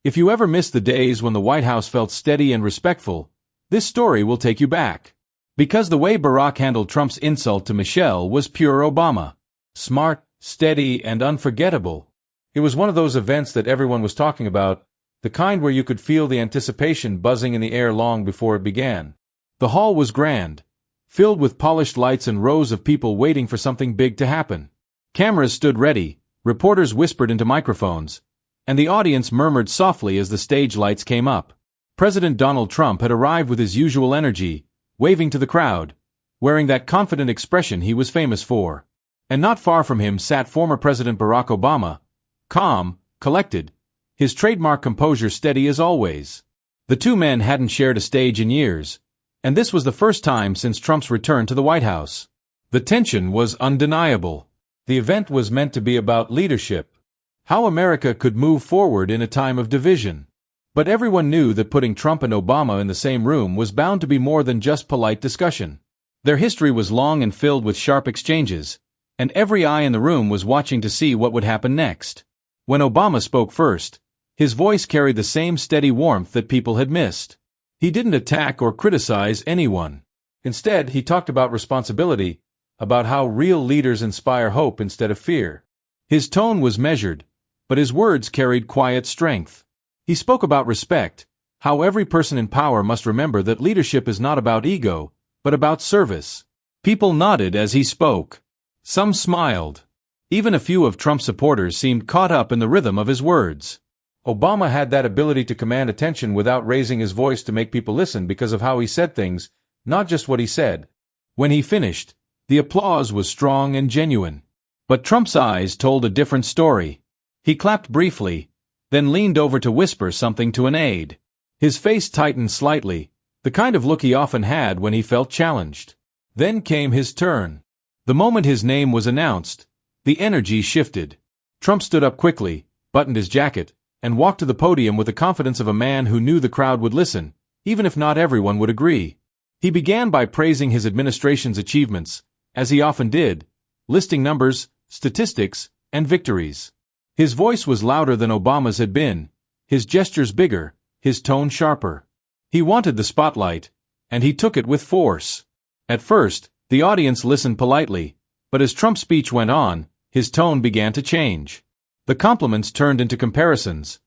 If you ever missed the days when the White House felt steady and respectful, this story will take you back. Because the way Barack handled Trump's insult to Michelle was pure Obama. Smart, steady, and unforgettable. It was one of those events that everyone was talking about, the kind where you could feel the anticipation buzzing in the air long before it began. The hall was grand, filled with polished lights and rows of people waiting for something big to happen. Cameras stood ready, reporters whispered into microphones, and the audience murmured softly as the stage lights came up. President Donald Trump had arrived with his usual energy, waving to the crowd, wearing that confident expression he was famous for. And not far from him sat former President Barack Obama, calm, collected, his trademark composure steady as always. The two men hadn't shared a stage in years, and this was the first time since Trump's return to the White House. The tension was undeniable. The event was meant to be about leadership, how America could move forward in a time of division. But everyone knew that putting Trump and Obama in the same room was bound to be more than just polite discussion. Their history was long and filled with sharp exchanges, and every eye in the room was watching to see what would happen next. When Obama spoke first, his voice carried the same steady warmth that people had missed. He didn't attack or criticize anyone. Instead, he talked about responsibility, about how real leaders inspire hope instead of fear. His tone was measured, but his words carried quiet strength. He spoke about respect, how every person in power must remember that leadership is not about ego, but about service. People nodded as he spoke. Some smiled. Even a few of Trump's supporters seemed caught up in the rhythm of his words. Obama had that ability to command attention without raising his voice to make people listen because of how he said things, not just what he said. When he finished, the applause was strong and genuine. But Trump's eyes told a different story. He clapped briefly, then leaned over to whisper something to an aide. His face tightened slightly, the kind of look he often had when he felt challenged. Then came his turn. The moment his name was announced, the energy shifted. Trump stood up quickly, buttoned his jacket, and walked to the podium with the confidence of a man who knew the crowd would listen, even if not everyone would agree. He began by praising his administration's achievements, as he often did, listing numbers, statistics, and victories. His voice was louder than Obama's had been, his gestures bigger, his tone sharper. He wanted the spotlight, and he took it with force. At first, the audience listened politely, but as Trump's speech went on, his tone began to change. The compliments turned into comparisons,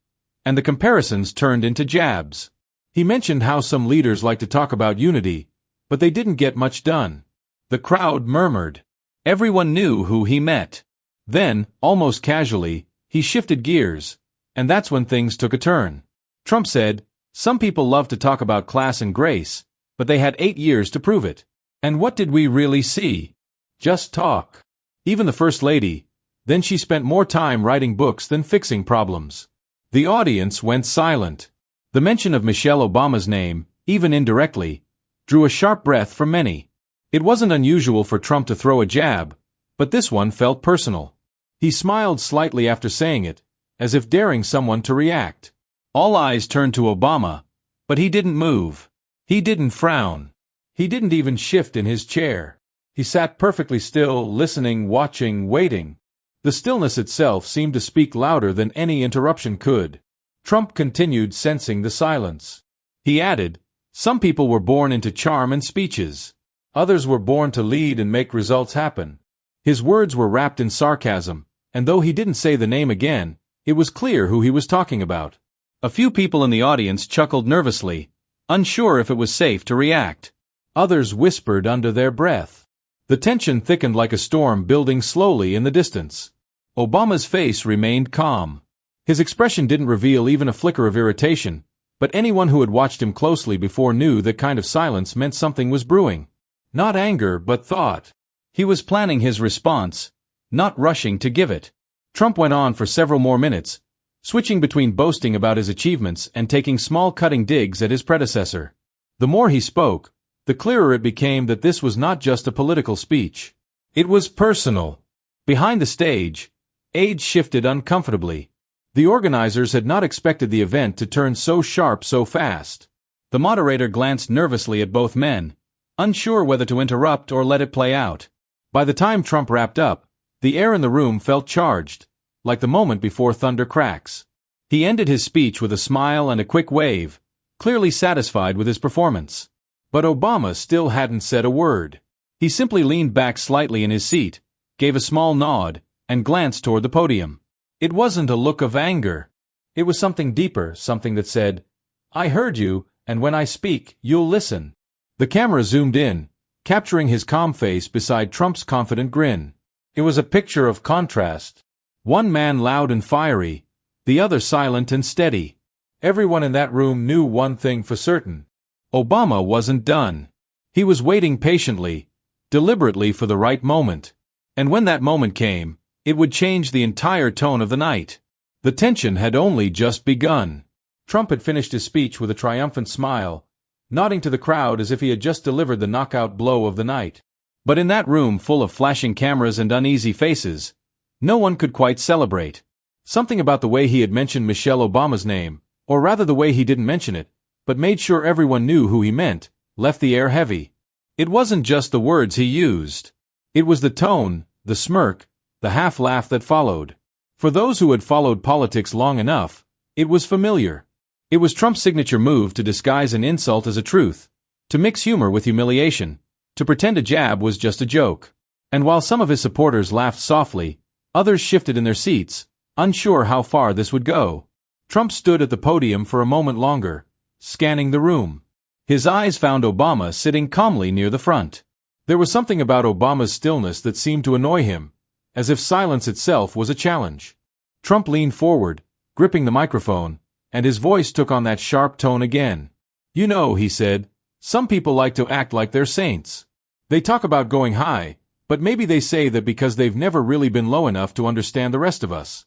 and the comparisons turned into jabs. He mentioned how some leaders like to talk about unity, but they didn't get much done. The crowd murmured. Everyone knew who he met. Then, almost casually, he shifted gears, and that's when things took a turn. Trump said, "Some people love to talk about class and grace, but they had 8 years to prove it. And what did we really see? Just talk." Even the First Lady, then she spent more time writing books than fixing problems. The audience went silent. The mention of Michelle Obama's name, even indirectly, drew a sharp breath from many. It wasn't unusual for Trump to throw a jab, but this one felt personal. He smiled slightly after saying it, as if daring someone to react. All eyes turned to Obama, but he didn't move. He didn't frown. He didn't even shift in his chair. He sat perfectly still, listening, watching, waiting. The stillness itself seemed to speak louder than any interruption could. Trump continued, sensing the silence. He added, "Some people were born into charm and speeches. Others were born to lead and make results happen." His words were wrapped in sarcasm, and though he didn't say the name again, it was clear who he was talking about. A few people in the audience chuckled nervously, unsure if it was safe to react. Others whispered under their breath. The tension thickened like a storm building slowly in the distance. Obama's face remained calm. His expression didn't reveal even a flicker of irritation, but anyone who had watched him closely before knew that kind of silence meant something was brewing. Not anger, but thought. He was planning his response, not rushing to give it. Trump went on for several more minutes, switching between boasting about his achievements and taking small cutting digs at his predecessor. The more he spoke, the clearer it became that this was not just a political speech. It was personal. Behind the stage, aides shifted uncomfortably. The organizers had not expected the event to turn so sharp so fast. The moderator glanced nervously at both men, unsure whether to interrupt or let it play out. By the time Trump wrapped up, the air in the room felt charged, like the moment before thunder cracks. He ended his speech with a smile and a quick wave, clearly satisfied with his performance. But Obama still hadn't said a word. He simply leaned back slightly in his seat, gave a small nod, and glanced toward the podium. It wasn't a look of anger. It was something deeper, something that said, "I heard you, and when I speak, you'll listen." The camera zoomed in, capturing his calm face beside Trump's confident grin. It was a picture of contrast. One man loud and fiery, the other silent and steady. Everyone in that room knew one thing for certain. Obama wasn't done. He was waiting patiently, deliberately for the right moment. And when that moment came, it would change the entire tone of the night. The tension had only just begun. Trump had finished his speech with a triumphant smile, nodding to the crowd as if he had just delivered the knockout blow of the night. But in that room full of flashing cameras and uneasy faces, no one could quite celebrate. Something about the way he had mentioned Michelle Obama's name, or rather the way he didn't mention it, but made sure everyone knew who he meant, left the air heavy. It wasn't just the words he used. It was the tone, the smirk, the half-laugh that followed. For those who had followed politics long enough, it was familiar. It was Trump's signature move to disguise an insult as a truth, to mix humor with humiliation, to pretend a jab was just a joke. And while some of his supporters laughed softly, others shifted in their seats, unsure how far this would go. Trump stood at the podium for a moment longer, scanning the room. His eyes found Obama sitting calmly near the front. There was something about Obama's stillness that seemed to annoy him, as if silence itself was a challenge. Trump leaned forward, gripping the microphone, and his voice took on that sharp tone again. "You know," he said, "some people like to act like they're saints. They talk about going high, but maybe they say that because they've never really been low enough to understand the rest of us."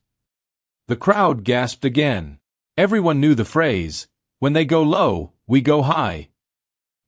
The crowd gasped again. Everyone knew the phrase, "When they go low, we go high."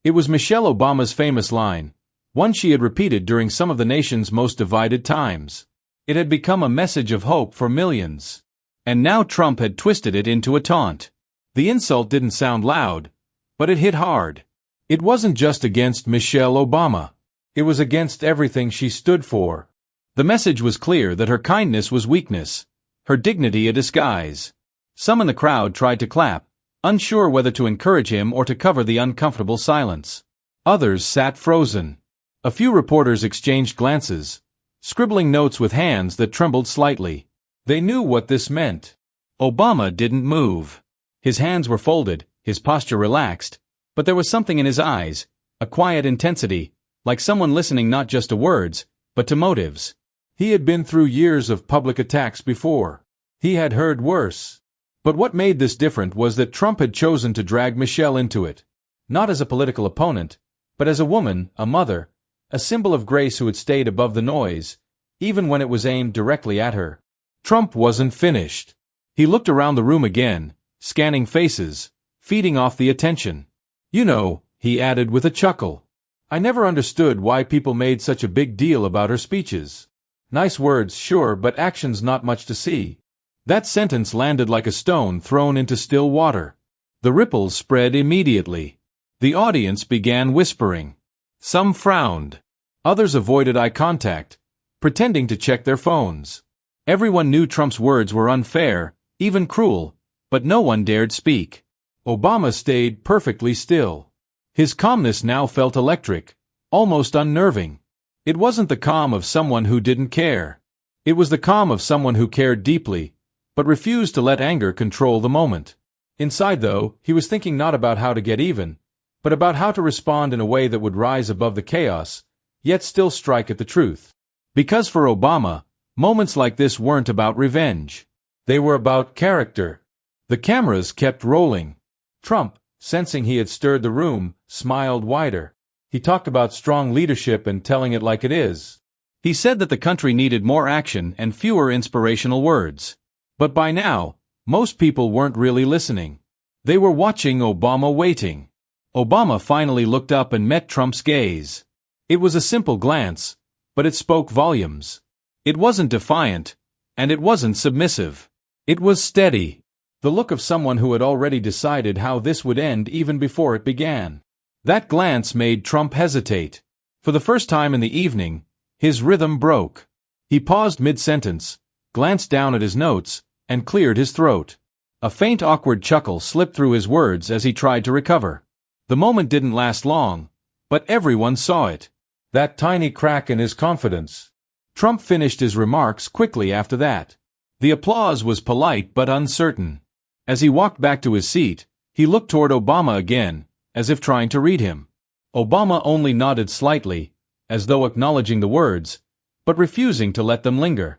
It was Michelle Obama's famous line, one she had repeated during some of the nation's most divided times. It had become a message of hope for millions. And now Trump had twisted it into a taunt. The insult didn't sound loud, but it hit hard. It wasn't just against Michelle Obama. It was against everything she stood for. The message was clear that her kindness was weakness, her dignity a disguise. Some in the crowd tried to clap, unsure whether to encourage him or to cover the uncomfortable silence. Others sat frozen. A few reporters exchanged glances, scribbling notes with hands that trembled slightly. They knew what this meant. Obama didn't move. His hands were folded, his posture relaxed, but there was something in his eyes, a quiet intensity, like someone listening not just to words, but to motives. He had been through years of public attacks before. He had heard worse. But what made this different was that Trump had chosen to drag Michelle into it. Not as a political opponent, but as a woman, a mother, a symbol of grace who had stayed above the noise, even when it was aimed directly at her. Trump wasn't finished. He looked around the room again, scanning faces, feeding off the attention. "You know," he added with a chuckle, "I never understood why people made such a big deal about her speeches. Nice words, sure, but actions not much to see." That sentence landed like a stone thrown into still water. The ripples spread immediately. The audience began whispering. Some frowned. Others avoided eye contact, pretending to check their phones. Everyone knew Trump's words were unfair, even cruel, but no one dared speak. Obama stayed perfectly still. His calmness now felt electric, almost unnerving. It wasn't the calm of someone who didn't care. It was the calm of someone who cared deeply, but refused to let anger control the moment. Inside, though, he was thinking not about how to get even, but about how to respond in a way that would rise above the chaos, yet still strike at the truth. Because for Obama, moments like this weren't about revenge. They were about character. The cameras kept rolling. Trump, sensing he had stirred the room, smiled wider. He talked about strong leadership and telling it like it is. He said that the country needed more action and fewer inspirational words. But by now, most people weren't really listening. They were watching Obama waiting. Obama finally looked up and met Trump's gaze. It was a simple glance, but it spoke volumes. It wasn't defiant, and it wasn't submissive. It was steady. The look of someone who had already decided how this would end even before it began. That glance made Trump hesitate. For the first time in the evening, his rhythm broke. He paused mid-sentence, glanced down at his notes, and cleared his throat. A faint awkward chuckle slipped through his words as he tried to recover. The moment didn't last long, but everyone saw it. That tiny crack in his confidence. Trump finished his remarks quickly after that. The applause was polite but uncertain. As he walked back to his seat, he looked toward Obama again, as if trying to read him. Obama only nodded slightly, as though acknowledging the words, but refusing to let them linger.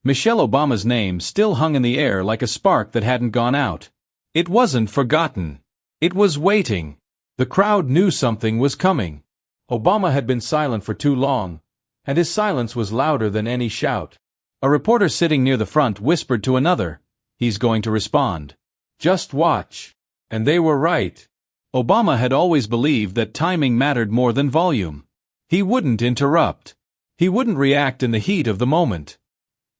Michelle Obama's name still hung in the air like a spark that hadn't gone out. It wasn't forgotten. It was waiting. The crowd knew something was coming. Obama had been silent for too long, and his silence was louder than any shout. A reporter sitting near the front whispered to another, "He's going to respond. Just watch." And they were right. Obama had always believed that timing mattered more than volume. He wouldn't interrupt. He wouldn't react in the heat of the moment.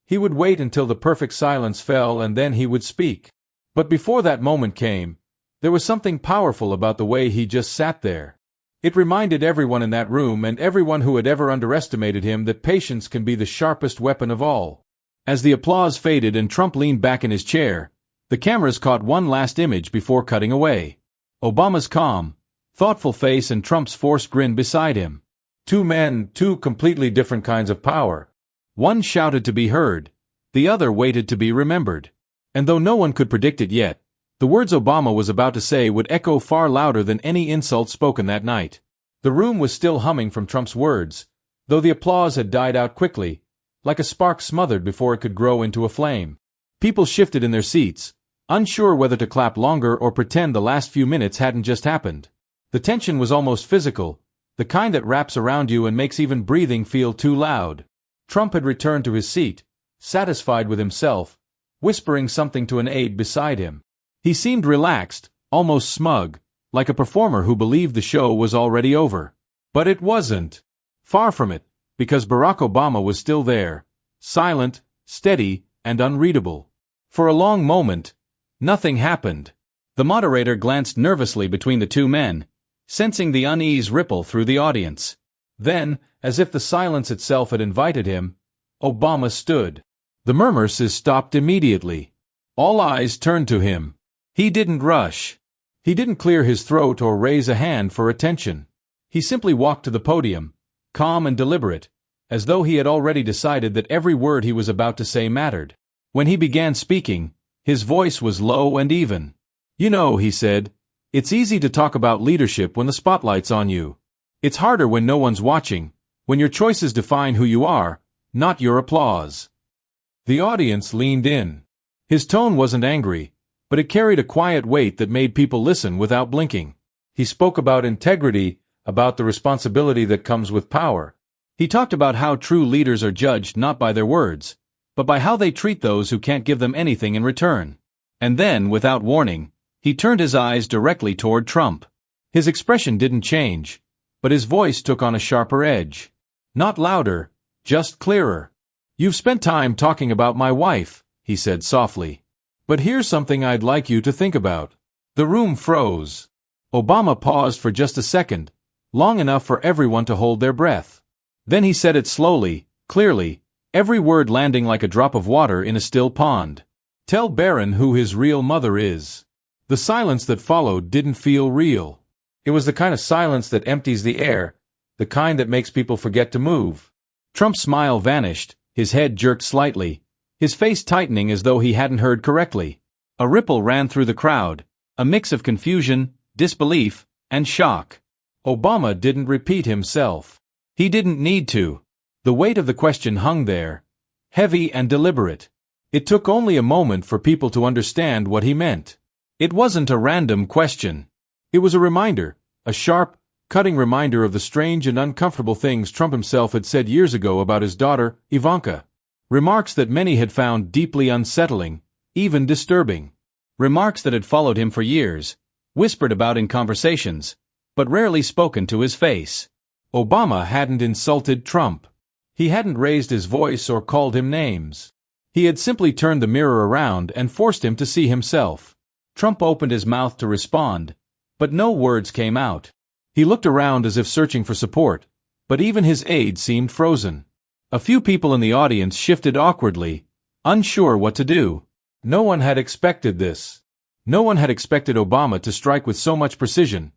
He would wait until the perfect silence fell and then he would speak. But before that moment came, there was something powerful about the way he just sat there. It reminded everyone in that room and everyone who had ever underestimated him that patience can be the sharpest weapon of all. As the applause faded and Trump leaned back in his chair, the cameras caught one last image before cutting away. Obama's calm, thoughtful face and Trump's forced grin beside him. Two men, two completely different kinds of power. One shouted to be heard, the other waited to be remembered. And though no one could predict it yet, the words Obama was about to say would echo far louder than any insult spoken that night. The room was still humming from Trump's words, though the applause had died out quickly, like a spark smothered before it could grow into a flame. People shifted in their seats, unsure whether to clap longer or pretend the last few minutes hadn't just happened. The tension was almost physical, the kind that wraps around you and makes even breathing feel too loud. Trump had returned to his seat, satisfied with himself, whispering something to an aide beside him. He seemed relaxed, almost smug, like a performer who believed the show was already over. But it wasn't. Far from it, because Barack Obama was still there, silent, steady, and unreadable. For a long moment, nothing happened. The moderator glanced nervously between the two men, sensing the unease ripple through the audience. Then, as if the silence itself had invited him, Obama stood. The murmurs stopped immediately. All eyes turned to him. He didn't rush. He didn't clear his throat or raise a hand for attention. He simply walked to the podium, calm and deliberate, as though he had already decided that every word he was about to say mattered. When he began speaking, his voice was low and even. "You know," he said, "it's easy to talk about leadership when the spotlight's on you. It's harder when no one's watching, when your choices define who you are, not your applause." The audience leaned in. His tone wasn't angry, but it carried a quiet weight that made people listen without blinking. He spoke about integrity, about the responsibility that comes with power. He talked about how true leaders are judged not by their words, but by how they treat those who can't give them anything in return. And then, without warning, he turned his eyes directly toward Trump. His expression didn't change, but his voice took on a sharper edge. Not louder, just clearer. "You've spent time talking about my wife," he said softly. "But here's something I'd like you to think about." The room froze. Obama paused for just a second, long enough for everyone to hold their breath. Then he said it slowly, clearly, every word landing like a drop of water in a still pond. "Tell Barron who his real mother is." The silence that followed didn't feel real. It was the kind of silence that empties the air, the kind that makes people forget to move. Trump's smile vanished, his head jerked slightly, his face tightening as though he hadn't heard correctly. A ripple ran through the crowd, a mix of confusion, disbelief, and shock. Obama didn't repeat himself. He didn't need to. The weight of the question hung there, heavy and deliberate. It took only a moment for people to understand what he meant. It wasn't a random question. It was a reminder, a sharp, cutting reminder of the strange and uncomfortable things Trump himself had said years ago about his daughter, Ivanka. Remarks that many had found deeply unsettling, even disturbing. Remarks that had followed him for years, whispered about in conversations, but rarely spoken to his face. Obama hadn't insulted Trump. He hadn't raised his voice or called him names. He had simply turned the mirror around and forced him to see himself. Trump opened his mouth to respond, but no words came out. He looked around as if searching for support, but even his aide seemed frozen. A few people in the audience shifted awkwardly, unsure what to do. No one had expected this. No one had expected Obama to strike with so much precision.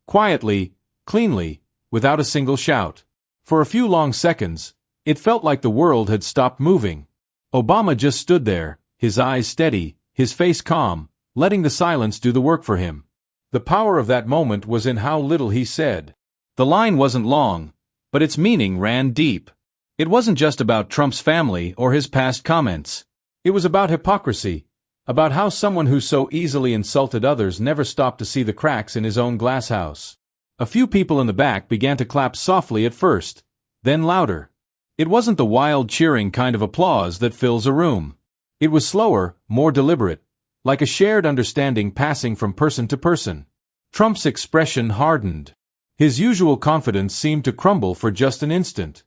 Quietly, cleanly, without a single shout. For a few long seconds, it felt like the world had stopped moving. Obama just stood there, his eyes steady, his face calm, letting the silence do the work for him. The power of that moment was in how little he said. The line wasn't long, but its meaning ran deep. It wasn't just about Trump's family or his past comments. It was about hypocrisy, about how someone who so easily insulted others never stopped to see the cracks in his own glass house. A few people in the back began to clap softly at first, then louder. It wasn't the wild cheering kind of applause that fills a room. It was slower, more deliberate, like a shared understanding passing from person to person. Trump's expression hardened. His usual confidence seemed to crumble for just an instant.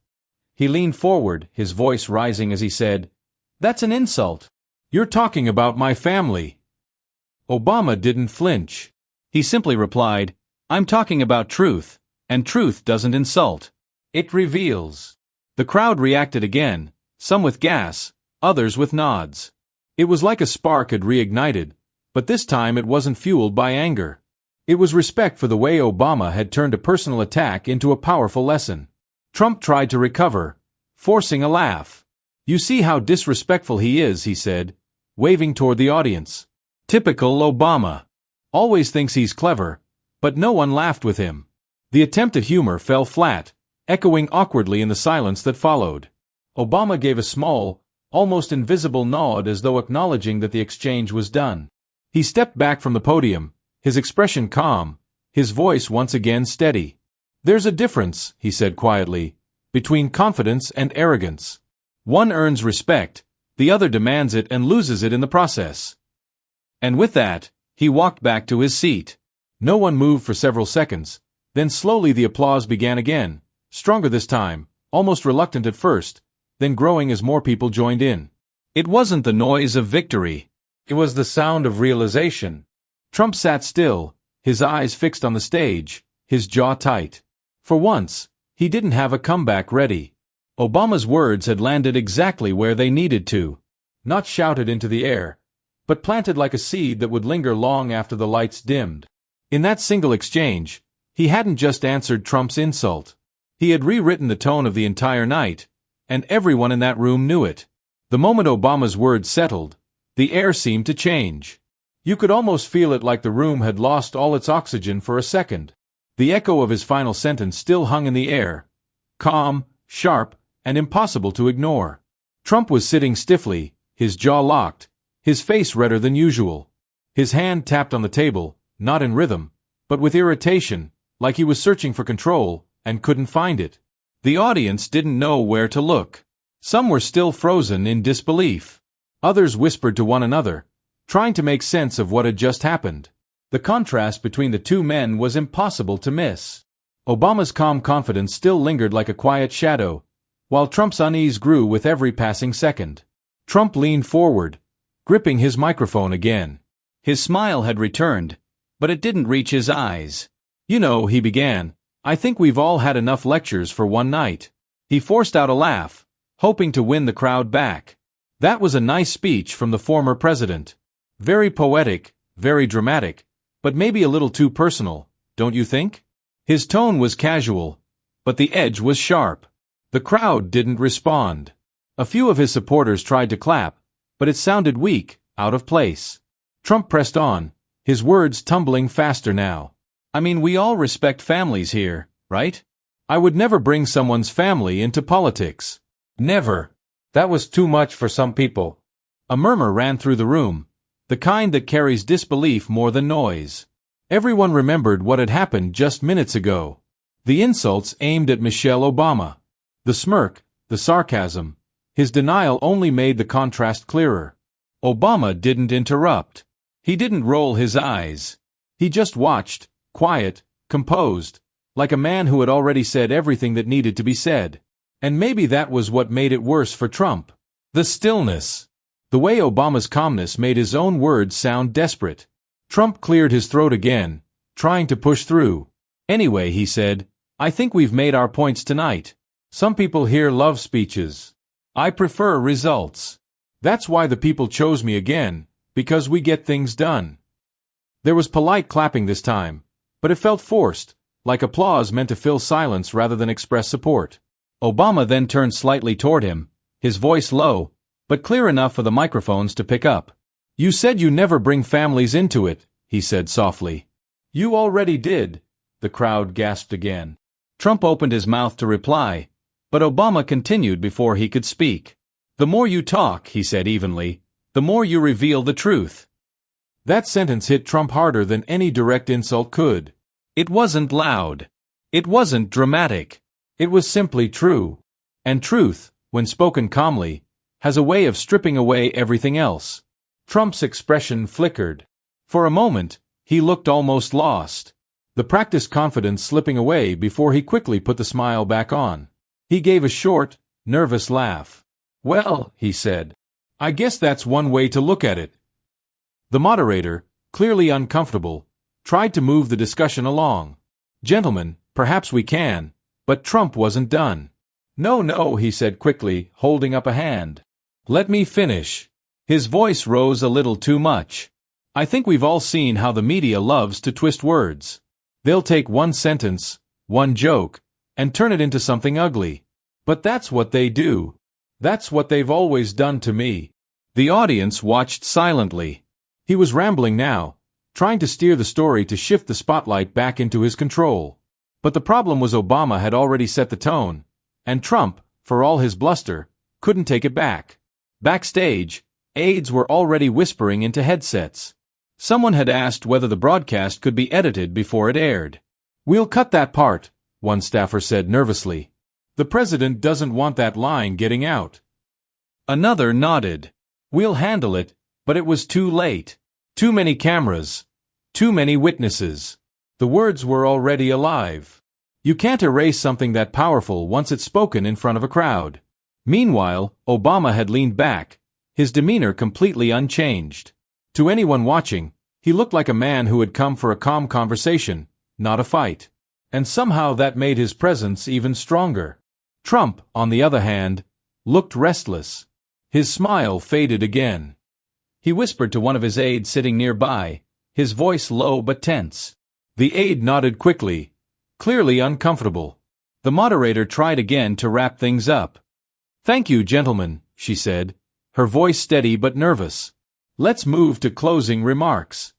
He leaned forward, his voice rising as he said, "That's an insult. You're talking about my family." Obama didn't flinch. He simply replied, "I'm talking about truth, and truth doesn't insult. It reveals." The crowd reacted again, some with gas, others with nods. It was like a spark had reignited, but this time it wasn't fueled by anger. It was respect for the way Obama had turned a personal attack into a powerful lesson. Trump tried to recover, forcing a laugh. "You see how disrespectful he is," he said, waving toward the audience. "Typical Obama. Always thinks he's clever, but no one laughed with him." The attempt at humor fell flat, echoing awkwardly in the silence that followed. Obama gave a small, almost invisible nod as though acknowledging that the exchange was done. He stepped back from the podium, his expression calm, his voice once again steady. "There's a difference," he said quietly, "between confidence and arrogance. One earns respect, the other demands it and loses it in the process." And with that, he walked back to his seat. No one moved for several seconds, then slowly the applause began again, stronger this time, almost reluctant at first, then growing as more people joined in. It wasn't the noise of victory. It was the sound of realization. Trump sat still, his eyes fixed on the stage, his jaw tight. For once, he didn't have a comeback ready. Obama's words had landed exactly where they needed to. Not shouted into the air, but planted like a seed that would linger long after the lights dimmed. In that single exchange, he hadn't just answered Trump's insult. He had rewritten the tone of the entire night, and everyone in that room knew it. The moment Obama's words settled, the air seemed to change. You could almost feel it, like the room had lost all its oxygen for a second. The echo of his final sentence still hung in the air, calm, sharp, and impossible to ignore. Trump was sitting stiffly, his jaw locked, his face redder than usual. His hand tapped on the table, not in rhythm, but with irritation, like he was searching for control, and couldn't find it. The audience didn't know where to look. Some were still frozen in disbelief. Others whispered to one another, trying to make sense of what had just happened. The contrast between the two men was impossible to miss. Obama's calm confidence still lingered like a quiet shadow, while Trump's unease grew with every passing second. Trump leaned forward, gripping his microphone again. His smile had returned, but it didn't reach his eyes. "You know," he began, "I think we've all had enough lectures for one night." He forced out a laugh, hoping to win the crowd back. That was a nice speech from the former president. Very poetic, very dramatic, but maybe a little too personal, don't you think? His tone was casual, but the edge was sharp. The crowd didn't respond. A few of his supporters tried to clap, but it sounded weak, out of place. Trump pressed on, his words tumbling faster now. "I mean, we all respect families here, right? I would never bring someone's family into politics. Never. That was too much for some people." A murmur ran through the room, the kind that carries disbelief more than noise. Everyone remembered what had happened just minutes ago. The insults aimed at Michelle Obama. The smirk, the sarcasm, his denial only made the contrast clearer. Obama didn't interrupt. He didn't roll his eyes. He just watched, quiet, composed, like a man who had already said everything that needed to be said. And maybe that was what made it worse for Trump. The stillness. The way Obama's calmness made his own words sound desperate. Trump cleared his throat again, trying to push through. "Anyway," he said, "I think we've made our points tonight. Some people here love speeches. I prefer results. That's why the people chose me again, because we get things done." There was polite clapping this time, but it felt forced, like applause meant to fill silence rather than express support. Obama then turned slightly toward him, his voice low, but clear enough for the microphones to pick up. "You said you never bring families into it," he said softly. "You already did," the crowd gasped again. Trump opened his mouth to reply, but Obama continued before he could speak. "The more you talk," he said evenly, "the more you reveal the truth." That sentence hit Trump harder than any direct insult could. It wasn't loud. It wasn't dramatic. It was simply true. And truth, when spoken calmly, has a way of stripping away everything else. Trump's expression flickered. For a moment, he looked almost lost, the practiced confidence slipping away before he quickly put the smile back on. He gave a short, nervous laugh. "Well," he said, "I guess that's one way to look at it." The moderator, clearly uncomfortable, tried to move the discussion along. "Gentlemen, perhaps we can," but Trump wasn't done. "No," he said quickly, holding up a hand. "Let me finish." His voice rose a little too much. "I think we've all seen how the media loves to twist words. They'll take one sentence, one joke, and turn it into something ugly. But that's what they do. That's what they've always done to me." The audience watched silently. He was rambling now, trying to steer the story to shift the spotlight back into his control. But the problem was Obama had already set the tone, and Trump, for all his bluster, couldn't take it back. Backstage, aides were already whispering into headsets. Someone had asked whether the broadcast could be edited before it aired. "We'll cut that part," one staffer said nervously. "The president doesn't want that line getting out." Another nodded. "We'll handle it," but it was too late. Too many cameras. Too many witnesses. The words were already alive. You can't erase something that powerful once it's spoken in front of a crowd. Meanwhile, Obama had leaned back, his demeanor completely unchanged. To anyone watching, he looked like a man who had come for a calm conversation, not a fight. And somehow that made his presence even stronger. Trump, on the other hand, looked restless. His smile faded again. He whispered to one of his aides sitting nearby, his voice low but tense. The aide nodded quickly, clearly uncomfortable. The moderator tried again to wrap things up. "Thank you, gentlemen," she said, her voice steady but nervous. "Let's move to closing remarks."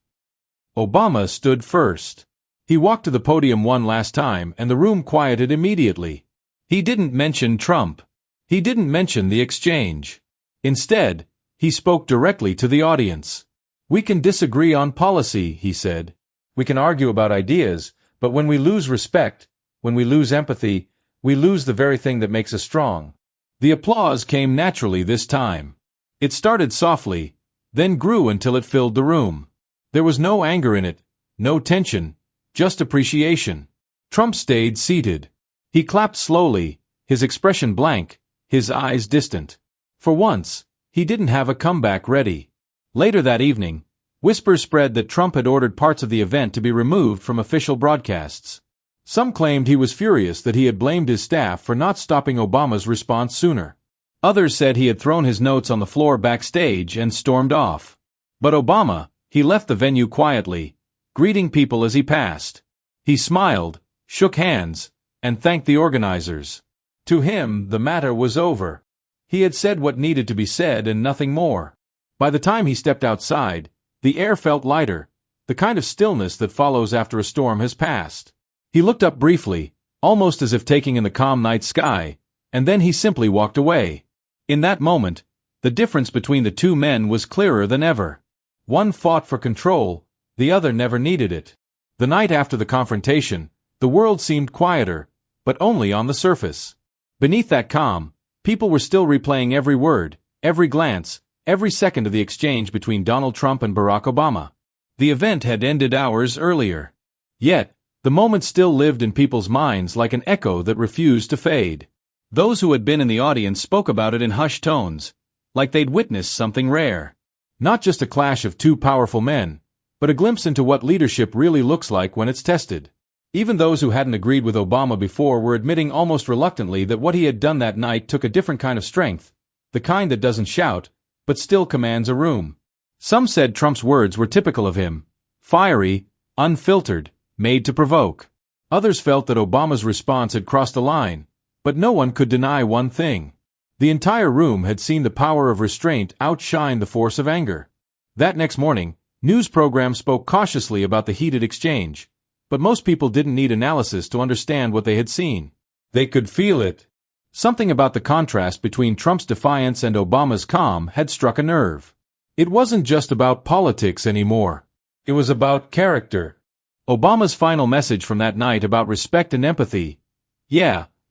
Obama stood first. He walked to the podium one last time and the room quieted immediately. He didn't mention Trump. He didn't mention the exchange. Instead, he spoke directly to the audience. "We can disagree on policy," he said. "We can argue about ideas, but when we lose respect, when we lose empathy, we lose the very thing that makes us strong." The applause came naturally this time. It started softly, then grew until it filled the room. There was no anger in it, no tension, just appreciation. Trump stayed seated. He clapped slowly, his expression blank, his eyes distant. For once, he didn't have a comeback ready. Later that evening, whispers spread that Trump had ordered parts of the event to be removed from official broadcasts. Some claimed he was furious that he had blamed his staff for not stopping Obama's response sooner. Others said he had thrown his notes on the floor backstage and stormed off. But Obama, he left the venue quietly, greeting people as he passed. He smiled, shook hands, and thanked the organizers. To him, the matter was over. He had said what needed to be said and nothing more. By the time he stepped outside, the air felt lighter, the kind of stillness that follows after a storm has passed. He looked up briefly, almost as if taking in the calm night sky, and then he simply walked away. In that moment, the difference between the two men was clearer than ever. One fought for control, the other never needed it. The night after the confrontation, the world seemed quieter, but only on the surface. Beneath that calm, people were still replaying every word, every glance, every second of the exchange between Donald Trump and Barack Obama. The event had ended hours earlier. Yet, the moment still lived in people's minds like an echo that refused to fade. Those who had been in the audience spoke about it in hushed tones, like they'd witnessed something rare. Not just a clash of two powerful men, but a glimpse into what leadership really looks like when it's tested. Even those who hadn't agreed with Obama before were admitting almost reluctantly that what he had done that night took a different kind of strength, the kind that doesn't shout, but still commands a room. Some said Trump's words were typical of him, fiery, unfiltered, made to provoke. Others felt that Obama's response had crossed a line, but no one could deny one thing. The entire room had seen the power of restraint outshine the force of anger. That next morning, news programs spoke cautiously about the heated exchange, but most people didn't need analysis to understand what they had seen. They could feel it. Something about the contrast between Trump's defiance and Obama's calm had struck a nerve. It wasn't just about politics anymore. It was about character. Obama's final message from that night about respect and empathy,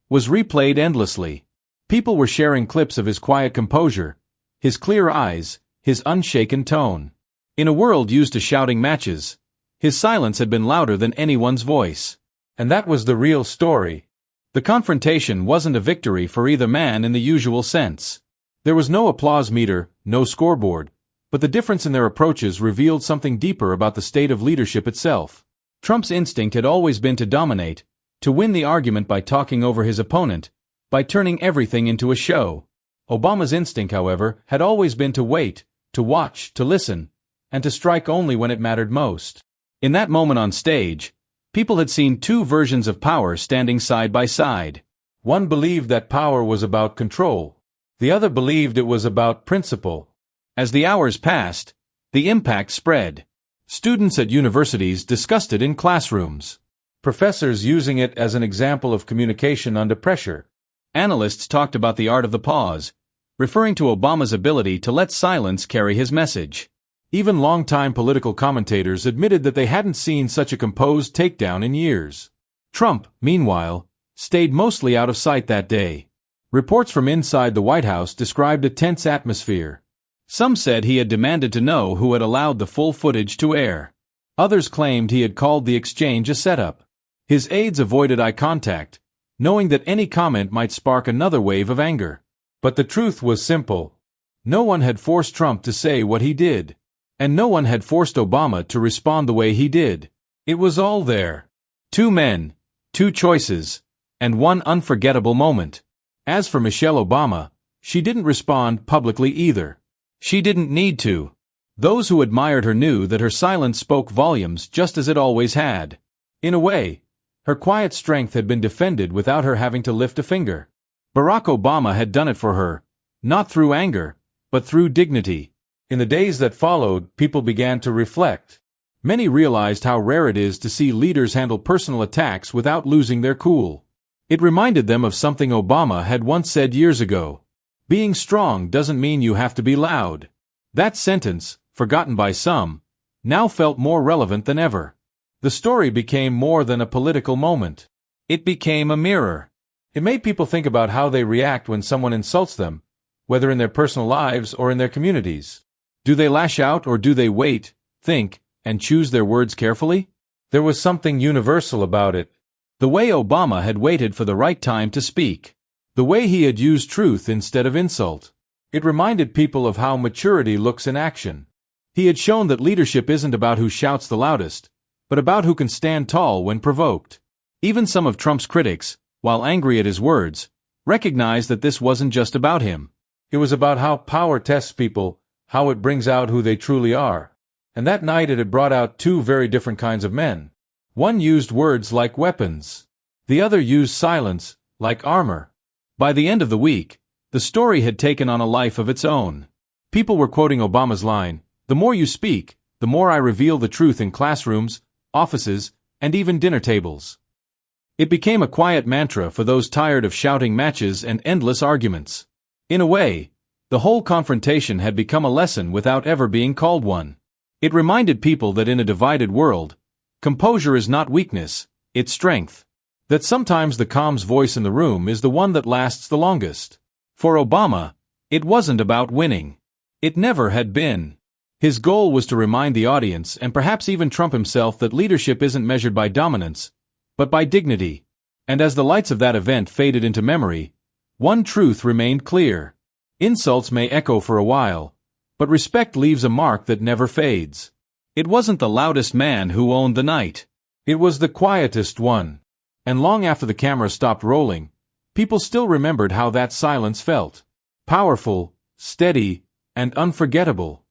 was replayed endlessly. People were sharing clips of his quiet composure, his clear eyes, his unshaken tone. In a world used to shouting matches, his silence had been louder than anyone's voice. And that was the real story. The confrontation wasn't a victory for either man in the usual sense. There was no applause meter, no scoreboard, but the difference in their approaches revealed something deeper about the state of leadership itself. Trump's instinct had always been to dominate, to win the argument by talking over his opponent, by turning everything into a show. Obama's instinct, however, had always been to wait, to watch, to listen, and to strike only when it mattered most. In that moment on stage, people had seen two versions of power standing side by side. One believed that power was about control. The other believed it was about principle. As the hours passed, the impact spread. Students at universities discussed it in classrooms. Professors using it as an example of communication under pressure. Analysts talked about the art of the pause, referring to Obama's ability to let silence carry his message. Even longtime political commentators admitted that they hadn't seen such a composed takedown in years. Trump, meanwhile, stayed mostly out of sight that day. Reports from inside the White House described a tense atmosphere. Some said he had demanded to know who had allowed the full footage to air. Others claimed he had called the exchange a setup. His aides avoided eye contact, knowing that any comment might spark another wave of anger. But the truth was simple. No one had forced Trump to say what he did. And no one had forced Obama to respond the way he did. It was all there. Two men, two choices, and one unforgettable moment. As for Michelle Obama, she didn't respond publicly either. She didn't need to. Those who admired her knew that her silence spoke volumes just as it always had. In a way, her quiet strength had been defended without her having to lift a finger. Barack Obama had done it for her, not through anger, but through dignity. In the days that followed, people began to reflect. Many realized how rare it is to see leaders handle personal attacks without losing their cool. It reminded them of something Obama had once said years ago. Being strong doesn't mean you have to be loud. That sentence, forgotten by some, now felt more relevant than ever. The story became more than a political moment. It became a mirror. It made people think about how they react when someone insults them, whether in their personal lives or in their communities. Do they lash out or do they wait, think, and choose their words carefully? There was something universal about it. The way Obama had waited for the right time to speak. The way he had used truth instead of insult. It reminded people of how maturity looks in action. He had shown that leadership isn't about who shouts the loudest, but about who can stand tall when provoked. Even some of Trump's critics, while angry at his words, recognized that this wasn't just about him. It was about how power tests people, how it brings out who they truly are. And that night it had brought out two very different kinds of men. One used words like weapons. The other used silence, like armor. By the end of the week, the story had taken on a life of its own. People were quoting Obama's line, "The more you speak, the more I reveal the truth in classrooms, offices, and even dinner tables." It became a quiet mantra for those tired of shouting matches and endless arguments. In a way, the whole confrontation had become a lesson without ever being called one. It reminded people that in a divided world, composure is not weakness, it's strength. That sometimes the calm's voice in the room is the one that lasts the longest. For Obama, it wasn't about winning. It never had been. His goal was to remind the audience and perhaps even Trump himself that leadership isn't measured by dominance, but by dignity. And as the lights of that event faded into memory, one truth remained clear. Insults may echo for a while, but respect leaves a mark that never fades. It wasn't the loudest man who owned the night. It was the quietest one. And long after the camera stopped rolling, people still remembered how that silence felt. Powerful, steady, and unforgettable.